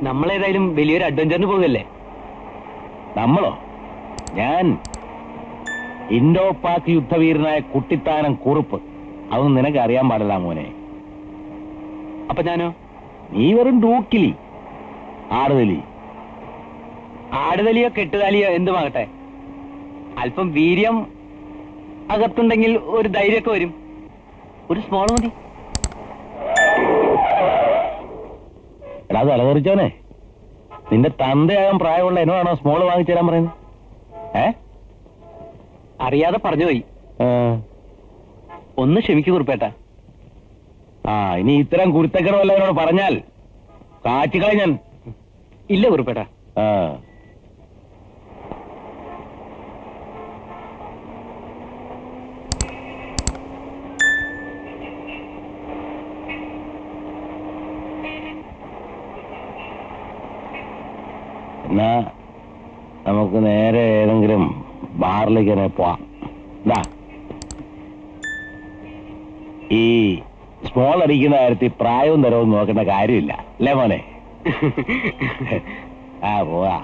നമ്മളേതായാലും വലിയൊരു അഡ്വഞ്ചറിന് പോകുകയല്ലേ? നമ്മളോ? ഞാൻ ഇൻഡോ പാക് യുദ്ധവീരനായ കുട്ടിത്താനം കുറുപ്പ്. അതൊന്നും നിനക്ക് അറിയാൻ പാടില്ല മോനെ. അപ്പൊ ഞാനോ? നീ വെറും ഡൂക്കിലി, ആടുതലി. ആടുതലിയോ കെട്ടുതാലിയോ എന്തുമാകട്ടെ, അല്പം വീര്യം അകത്തുണ്ടെങ്കിൽ ഒരു ധൈര്യമൊക്കെ വരും. ഒരു സ്മോൾ മതി. എടാ തലതെറിച്ചോനെ, നിന്റെ തന്തയാകാൻ പ്രായമുള്ള എന്നോടാണോ സ്മോള് വാങ്ങിച്ചു തരാൻ പറയുന്നത്? അറിയാതെ പറഞ്ഞുപോയി. ഒന്ന് ക്ഷമിക്കൂ കുറുപ്പേട്ട. ഇനി ഇത്തരം കുരുത്തക്കടമല്ല എന്നോട് പറഞ്ഞാൽ കാറ്റുകളി ഞാൻ. ഇല്ല കുറുപ്പേട്ട. എന്നാ നമുക്ക് നേരെ ഏതെങ്കിലും ബാറിലേക്ക് തന്നെ പോവാം. എന്താ, ഈ സ്മോൾ അടിക്കുന്ന കാര്യത്തിൽ പ്രായവും തരവും നോക്കേണ്ട കാര്യമില്ല അല്ലേ മോനെ? പോവാ.